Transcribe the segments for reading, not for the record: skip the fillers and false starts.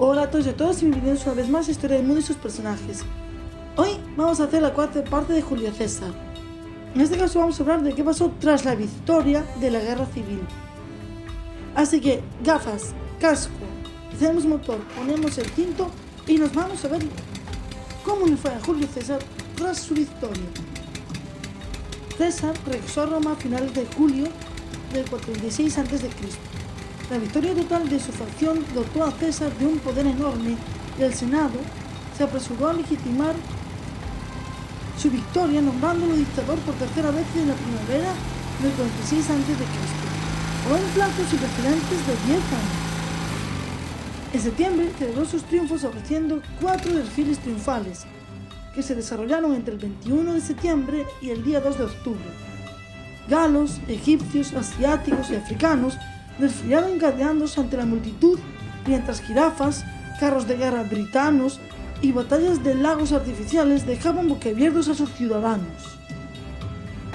Hola a todos y a todas y bienvenidos una vez más a Historia del Mundo y sus personajes. Hoy vamos a hacer la cuarta parte de Julio César. En este caso vamos a hablar de qué pasó tras la victoria de la guerra civil. Así que gafas, casco, encendemos motor, ponemos el cinto y nos vamos a ver cómo le fue a Julio César tras su victoria. César regresó a Roma a finales de julio del 46 a.C. La victoria total de su facción dotó a César de un poder enorme y el Senado se apresuró a legitimar su victoria nombrándolo dictador por tercera vez en la primavera del 46 a.C. o en plazos y precedentes de 10 años. En septiembre celebró sus triunfos ofreciendo 4 desfiles triunfales que se desarrollaron entre el 21 de septiembre y el día 2 de octubre. Galos, egipcios, asiáticos y africanos desfilaron encadenándose ante la multitud, mientras jirafas, carros de guerra britanos y batallas de lagos artificiales dejaban boquiabiertos a sus ciudadanos.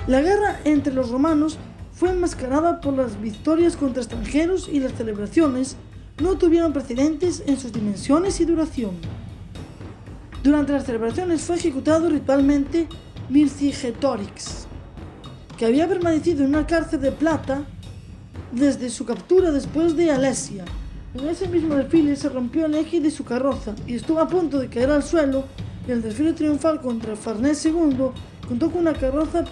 La guerra entre los romanos fue enmascarada por las victorias contra extranjeros y las celebraciones no tuvieron precedentes en sus dimensiones y duración. Durante las celebraciones fue ejecutado ritualmente Vercingetorix, que había permanecido en una cárcel de plata desde su captura después de Alesia. En ese mismo desfile se rompió el eje de su carroza y estuvo a punto de caer al suelo, y el desfile triunfal contra Farnés II contó con una carroza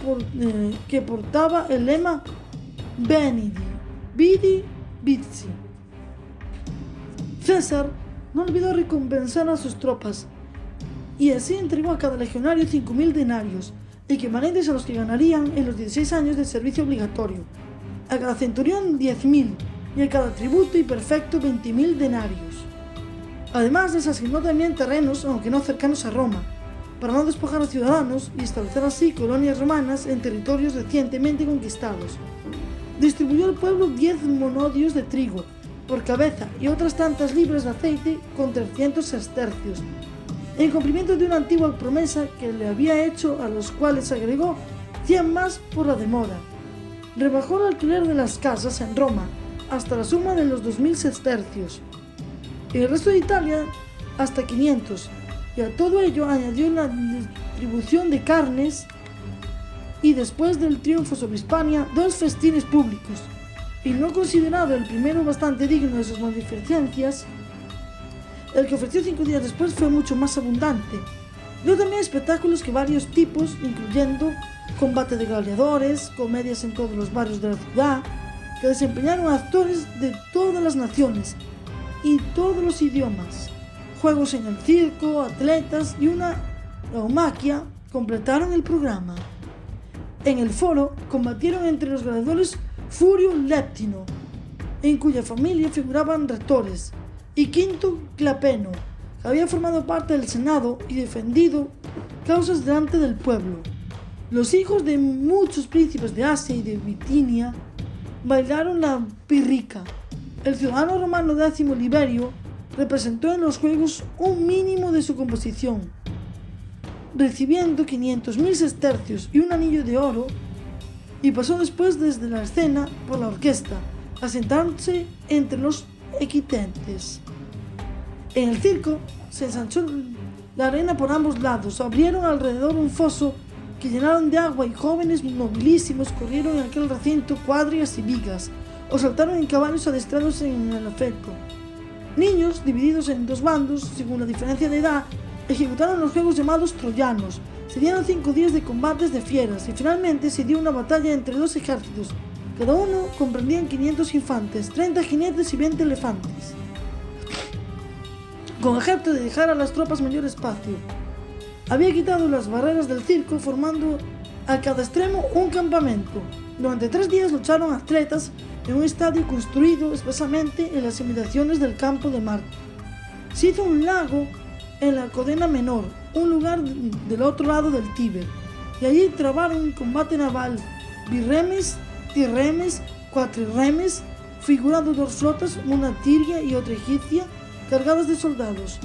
que portaba el lema Venidi, Vidi, Vici. César no olvidó recompensar a sus tropas y así entregó a cada legionario 5.000 denarios, equivalentes a los que ganarían en los 16 años de servicio obligatorio, a cada centurión 10.000 y a cada tributo y perfecto 20.000 denarios. Además les asignó también terrenos, aunque no cercanos a Roma, para no despojar a ciudadanos y establecer así colonias romanas en territorios recientemente conquistados. Distribuyó al pueblo 10 monodios de trigo por cabeza y otras tantas libras de aceite con 300 sestercios, en cumplimiento de una antigua promesa que le había hecho, a los cuales agregó 100 más por la demora. Rebajó el alquiler de las casas en Roma hasta la suma de los 2.000 sestercios, y el resto de Italia hasta 500, y a todo ello añadió la distribución de carnes y, después del triunfo sobre Hispania, 2 festines públicos, y no considerado el primero bastante digno de sus magnificencias, el que ofreció 5 días después fue mucho más abundante. Dio también espectáculos de varios tipos, incluyendo combate de gladiadores, comedias en todos los barrios de la ciudad, que desempeñaron actores de todas las naciones y todos los idiomas. Juegos en el circo, atletas y una taumaquia completaron el programa. En el foro combatieron entre los gladiadores Furio Leptino, en cuya familia figuraban retores, y Quinto Clapeno, que había formado parte del Senado y defendido causas delante del pueblo. Los hijos de muchos príncipes de Asia y de Bitinia bailaron la pirrica. El ciudadano romano Décimo Liberio representó en los juegos un mínimo de su composición, recibiendo 500.000 sestercios y un anillo de oro, y pasó después desde la escena por la orquesta, a sentarse entre los equitentes. En el circo se ensanchó la arena por ambos lados, abrieron alrededor un foso que llenaron de agua, y jóvenes nobilísimos corrieron en aquel recinto cuadrigas y vigas, o saltaron en caballos adestrados en el afecto. Niños, divididos en 2 bandos según la diferencia de edad, ejecutaron los juegos llamados troyanos. Se dieron 5 días de combates de fieras y finalmente se dio una batalla entre 2 ejércitos. Cada uno comprendía 500 infantes, 30 jinetes y 20 elefantes, con objeto de dejar a las tropas mayor espacio. Había quitado las barreras del circo, formando a cada extremo un campamento. Durante 3 días lucharon atletas en un estadio construido expresamente en las inmediaciones del campo de Marte. Se hizo un lago en la Codena Menor, un lugar del otro lado del Tíber, y allí trabaron un combate naval, birremes, tirremes, cuatrirremes, figurando 2 flotas, una tiria y otra egipcia, cargadas de soldados.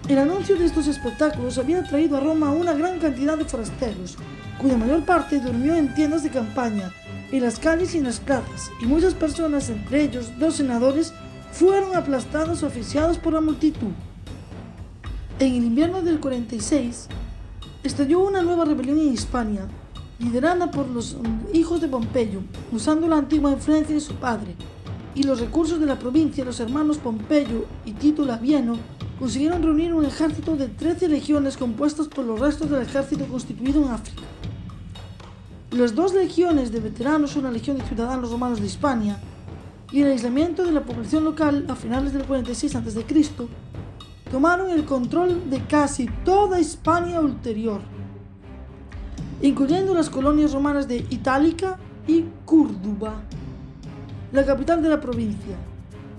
El anuncio de estos espectáculos había traído a Roma una gran cantidad de forasteros, cuya mayor parte durmió en tiendas de campaña, en las calles y en las plazas, y muchas personas, entre ellos 2 senadores, fueron aplastados o asfixiados por la multitud. En el invierno del 46, estalló una nueva rebelión en Hispania, liderada por los hijos de Pompeyo, usando la antigua influencia de su padre y los recursos de la provincia. Los hermanos Pompeyo y Tito Labieno consiguieron reunir un ejército de 13 legiones compuestas por los restos del ejército constituido en África. Las 2 legiones de veteranos, una legión de ciudadanos romanos de Hispania, y el aislamiento de la población local a finales del 46 a.C., tomaron el control de casi toda Hispania ulterior, incluyendo las colonias romanas de Itálica y Córdoba, la capital de la provincia.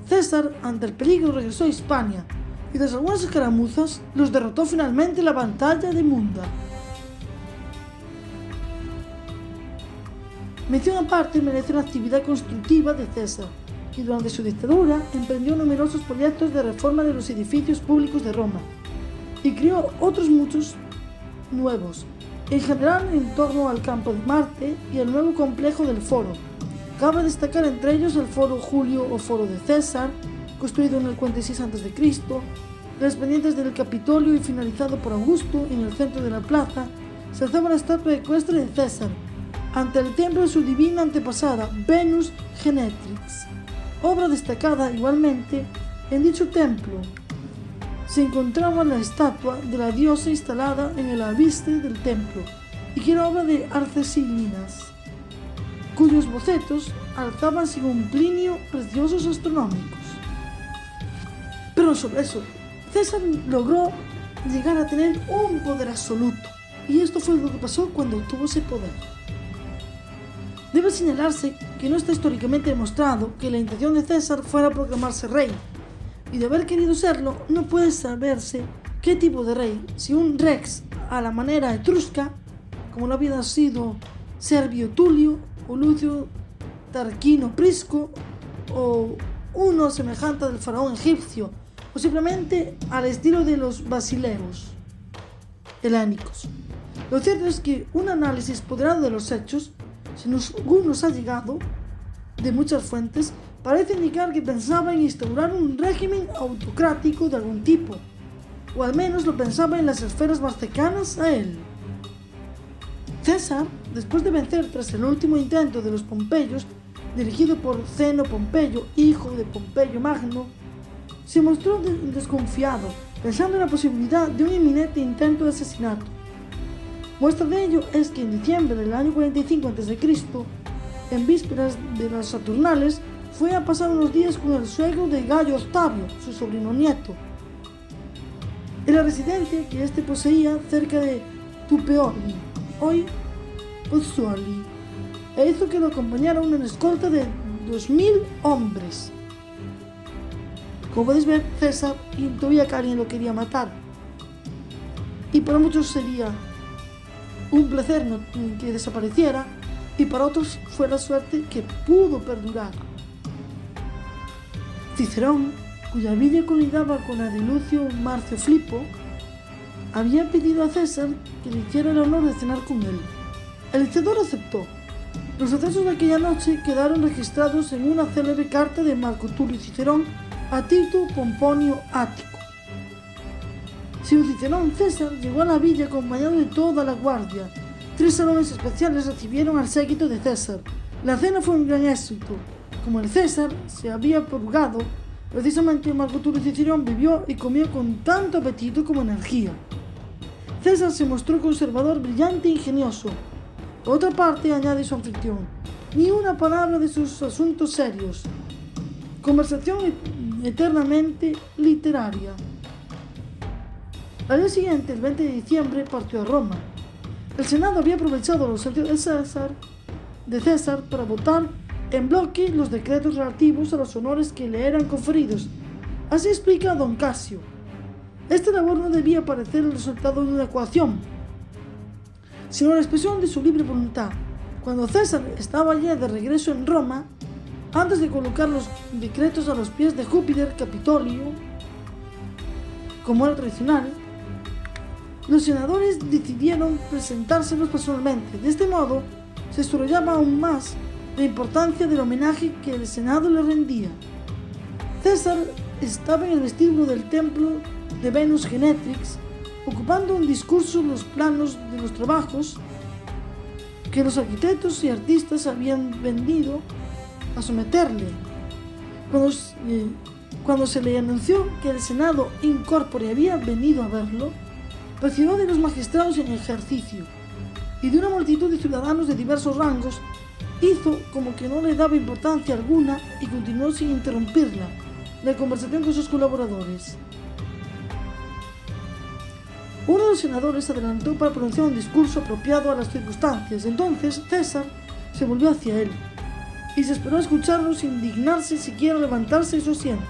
César, ante el peligro, regresó a Hispania y tras algunas escaramuzas los derrotó finalmente en la batalla de Munda. Mención aparte merece la actividad constructiva de César, que durante su dictadura emprendió numerosos proyectos de reforma de los edificios públicos de Roma y creó otros muchos nuevos, en general en torno al campo de Marte y el nuevo complejo del Foro. Cabe destacar entre ellos el Foro Julio o Foro de César, construido en el 46 a.C., las pendientes del Capitolio y finalizado por Augusto. En el centro de la plaza se alzaba la estatua ecuestre de César, ante el templo de su divina antepasada, Venus Genetrix. Obra destacada igualmente en dicho templo se encontraba la estatua de la diosa instalada en el albiste del templo, y que era obra de Arcesilinas, cuyos bocetos alzaban según Plinio preciosos astronómicos. Pero sobre eso, César logró llegar a tener un poder absoluto, y esto fue lo que pasó cuando obtuvo ese poder. Debe señalarse que no está históricamente demostrado que la intención de César fuera proclamarse rey, y de haber querido serlo, no puede saberse qué tipo de rey, si un rex a la manera etrusca, como lo había sido Servio Tulio o Lucio Tarquino Prisco, o uno semejante al faraón egipcio, o simplemente al estilo de los basileos helénicos. Lo cierto es que un análisis ponderado de los hechos, según nos ha llegado de muchas fuentes, parece indicar que pensaba en instaurar un régimen autocrático de algún tipo, o al menos lo pensaba en las esferas más cercanas a él. César, después de vencer tras el último intento de los Pompeyos, dirigido por Zeno Pompeyo, hijo de Pompeyo Magno, se mostró desconfiado, pensando en la posibilidad de un inminente intento de asesinato. Muestra de ello es que en diciembre del año 45 a.C., en vísperas de las Saturnales, fue a pasar unos días con el suegro de Gayo Octavio, su sobrino nieto, en la residencia que éste poseía cerca de Tupeoli, hoy Pozzuoli, e hizo que lo acompañara una escolta de 2000 hombres. Como podéis ver, César intuía que alguien lo quería matar, y para muchos sería un placer que desapareciera, y para otros fue la suerte que pudo perdurar. Cicerón, cuya villa colindaba con la de Lucio Marcio Flipo, había pedido a César que le hiciera el honor de cenar con él. El dictador aceptó. Los sucesos de aquella noche quedaron registrados en una célebre carta de Marco Tulio Cicerón a Tito Pomponio Ático. Según Cicerón, César llegó a la villa acompañado de toda la guardia. 3 salones especiales recibieron al séquito de César. La cena fue un gran éxito. Como el César se había purgado, precisamente Marco Tulio Cicerón bebió y comió con tanto apetito como energía. César se mostró conservador, brillante e ingenioso. Por otra parte, añade su anfitrión, ni una palabra de sus asuntos serios. Conversación eternamente literaria. Al día siguiente, el 20 de diciembre, partió a Roma. El Senado había aprovechado los ausencia de César para votar en bloque los decretos relativos a los honores que le eran conferidos. Así explica don Casio. Esta labor no debía parecer el resultado de una ecuación, sino la expresión de su libre voluntad. Cuando César estaba ya de regreso en Roma, antes de colocar los decretos a los pies de Júpiter Capitolio, como era tradicional, los senadores decidieron presentárselos personalmente. De este modo, se subrayaba aún más la importancia del homenaje que el Senado le rendía. César estaba en el vestíbulo del templo de Venus Genetrix, ocupando un discurso los planos de los trabajos que los arquitectos y artistas habían venido a someterle. Cuando se le anunció que el Senado in corpore había venido a verlo, recibió de los magistrados en ejercicio y de una multitud de ciudadanos de diversos rangos, hizo como que no le daba importancia alguna y continuó sin interrumpirla la conversación con sus colaboradores. Uno de los senadores se adelantó para pronunciar un discurso apropiado a las circunstancias. Entonces César se volvió hacia él y se esperó a escucharlo sin dignarse siquiera levantarse de su asiento.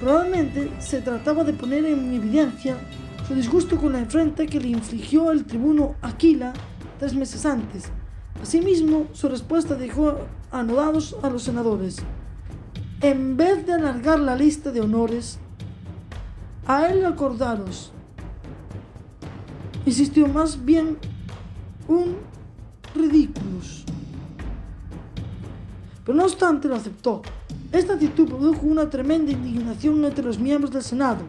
Probablemente se trataba de poner en evidencia su disgusto con la afrenta que le infligió el tribuno Aquila 3 meses antes. Asimismo, su respuesta dejó anodados a los senadores. En vez de alargar la lista de honores, a él acordaros, insistió, más bien un ridiculus. Pero no obstante lo aceptó. Esta actitud produjo una tremenda indignación entre los miembros del Senado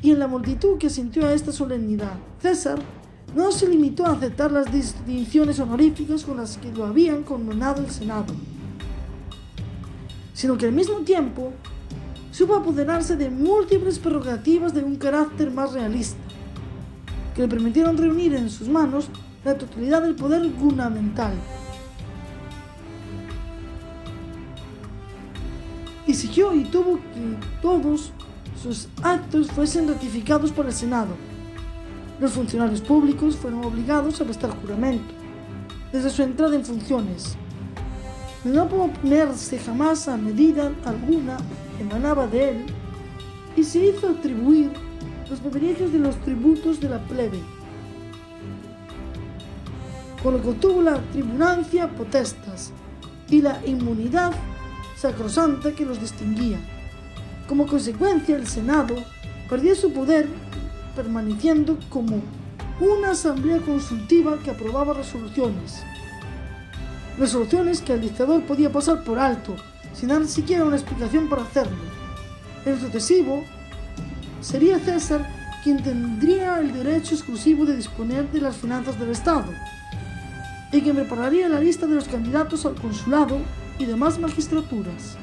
y en la multitud que asintió a esta solemnidad. César no se limitó a aceptar las distinciones honoríficas con las que lo habían condenado el Senado, sino que al mismo tiempo supo apoderarse de múltiples prerrogativas de un carácter más realista, que le permitieron reunir en sus manos la totalidad del poder gubernamental. Exigió y tuvo que todos sus actos fuesen ratificados por el Senado. Los funcionarios públicos fueron obligados a prestar juramento desde su entrada en funciones. No oponerse jamás a medida alguna que emanaba de él y se hizo atribuir los privilegios de los tributos de la plebe, con lo que obtuvo la tribunancia potestas y la inmunidad sacrosanta que los distinguía. Como consecuencia, el Senado perdió su poder, permaneciendo como una asamblea consultiva que aprobaba resoluciones que el dictador podía pasar por alto, sin dar siquiera una explicación para hacerlo. En lo sucesivo, sería César quien tendría el derecho exclusivo de disponer de las finanzas del Estado y quien prepararía la lista de los candidatos al consulado y demás magistraturas.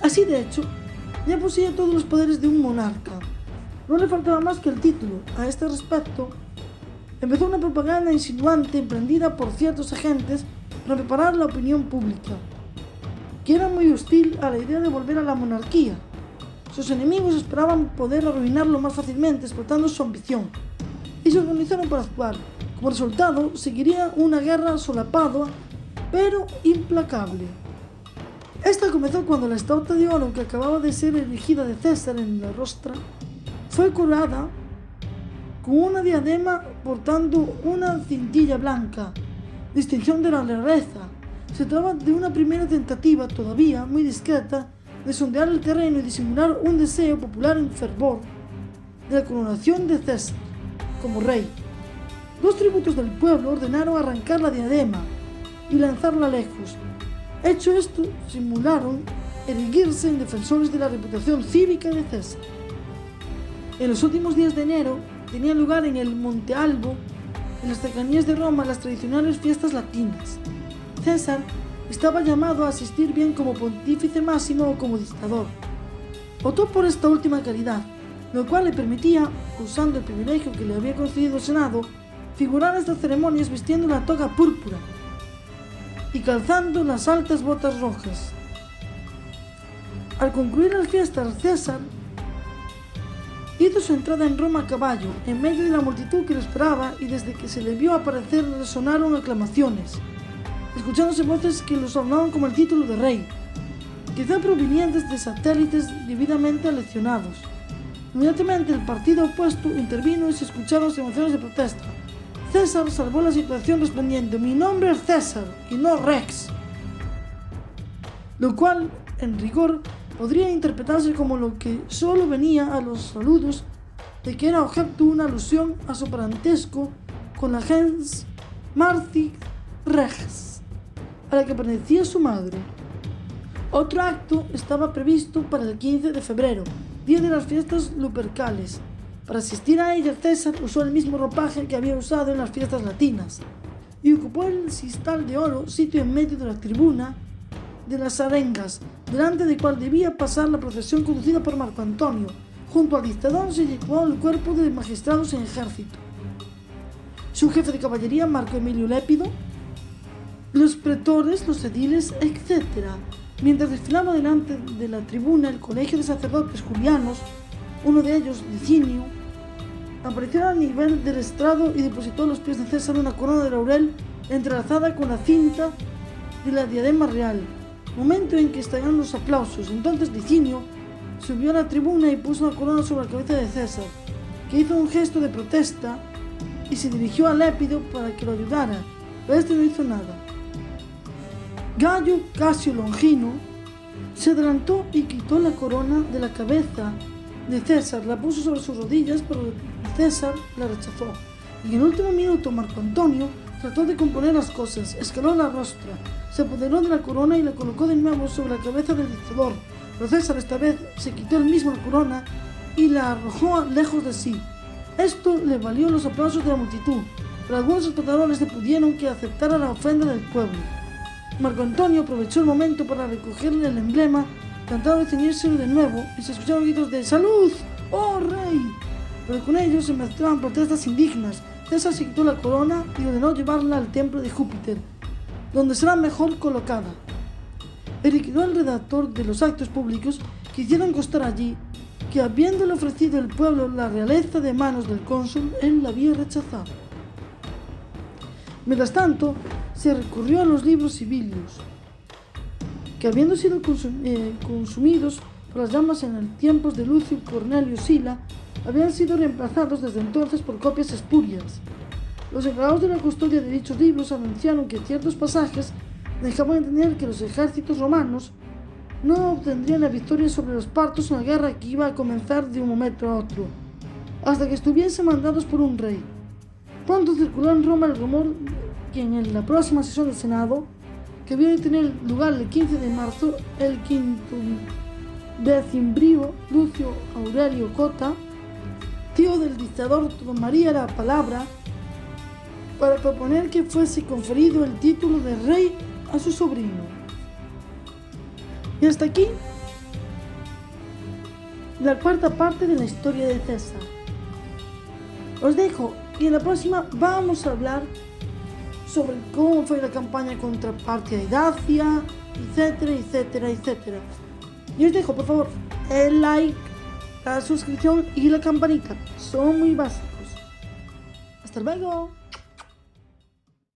Así, de hecho, ya poseía todos los poderes de un monarca. No le faltaba más que el título. A este respecto, empezó una propaganda insinuante emprendida por ciertos agentes para preparar la opinión pública, que era muy hostil a la idea de volver a la monarquía. Sus enemigos esperaban poder arruinarlo más fácilmente explotando su ambición, y se organizaron para actuar. Como resultado, seguiría una guerra solapada, pero implacable. Esta comenzó cuando la estatua de oro que acababa de ser erigida de César en la rostra fue coronada con una diadema portando una cintilla blanca, distinción de la realeza. Se trataba de una primera tentativa, todavía muy discreta, de sondear el terreno y disimular un deseo popular en fervor de la coronación de César como rey. Dos tributos del pueblo ordenaron arrancar la diadema y lanzarla lejos. Hecho esto, simularon erguirse en defensores de la reputación cívica de César. En los últimos días de enero tenía lugar en el Monte Albo, en las cercanías de Roma, las tradicionales fiestas latinas. César estaba llamado a asistir bien como pontífice máximo o como dictador. Optó por esta última calidad, lo cual le permitía, usando el privilegio que le había concedido el Senado, figurar estas ceremonias vistiendo la toga púrpura y calzando las altas botas rojas. Al concluir las fiestas, César hizo su entrada en Roma a caballo, en medio de la multitud que lo esperaba, y desde que se le vio aparecer resonaron aclamaciones, escuchándose voces que los hablaban como el título de rey, quizá provenientes de satélites debidamente aleccionados. Inmediatamente el partido opuesto intervino y se escucharon emociones de protesta. César salvó la situación respondiendo: "Mi nombre es César y no Rex", lo cual, en rigor, podría interpretarse como lo que solo venía a los saludos de que era objeto una alusión a su parentesco con la gens Marci Rex, a la que pertenecía su madre. Otro acto estaba previsto para el 15 de febrero, día de las fiestas lupercales. Para asistir a ella, César usó el mismo ropaje que había usado en las fiestas latinas y ocupó el sistal de oro, sitio en medio de la tribuna de las arengas, delante del cual debía pasar la procesión conducida por Marco Antonio. Junto al dictador se llevó el cuerpo de magistrados en ejército, su jefe de caballería Marco Emilio Lépido, los pretores, los ediles, etc. Mientras desfilaba delante de la tribuna el colegio de sacerdotes julianos, uno de ellos, Licinio, apareció a nivel del estrado y depositó a los pies de César una corona de laurel entrelazada con la cinta de la diadema real, momento en que estallaron los aplausos. Entonces Licinio subió a la tribuna y puso la corona sobre la cabeza de César, que hizo un gesto de protesta y se dirigió a Lépido para que lo ayudara, pero este no hizo nada. Gayo Casio Longino se adelantó y quitó la corona de la cabeza de César, la puso sobre sus rodillas, pero César la rechazó. Y en el último minuto Marco Antonio trató de componer las cosas, escaló la rostra, se apoderó de la corona y la colocó de nuevo sobre la cabeza del dictador. Pero César esta vez se quitó él mismo la corona y la arrojó lejos de sí. Esto le valió los aplausos de la multitud, pero algunos espectadores le pidieron que aceptara la ofrenda del pueblo. Marco Antonio aprovechó el momento para recogerle el emblema, tratando de ceñírselo de nuevo, y se escucharon gritos de ¡Salud! ¡Oh, rey! Pero con ellos se mezclaban protestas indignas. César se quitó la corona y ordenó llevarla al templo de Júpiter, donde será mejor colocada. Requirió al redactor de los actos públicos que hicieran constar allí que, habiéndole ofrecido el pueblo la realeza de manos del cónsul, él la había rechazado. Mientras tanto, se recurrió a los libros sibilios, que habiendo sido consumidos por las llamas en los tiempos de Lucio Cornelio Sila, habían sido reemplazados desde entonces por copias espurias. Los encargados de la custodia de dichos libros anunciaron que ciertos pasajes dejaban entender que los ejércitos romanos no obtendrían la victoria sobre los partos en la guerra que iba a comenzar de un momento a otro, hasta que estuviesen mandados por un rey. Pronto circuló en Roma el rumor que en la próxima sesión del Senado, que había de tener lugar el 15 de marzo, el quinto decembrio, Lucio Aurelio Cota, tío del dictador, tomaría la palabra para proponer que fuese conferido el título de rey a su sobrino. Y hasta aquí la cuarta parte de la historia de César. Os dejo y en la próxima vamos a hablar sobre cómo fue la campaña contra Partia y Dacia, etcétera, etcétera, etcétera. Y os dejo, por favor, el like, la suscripción y la campanita. Son muy básicos. Hasta luego.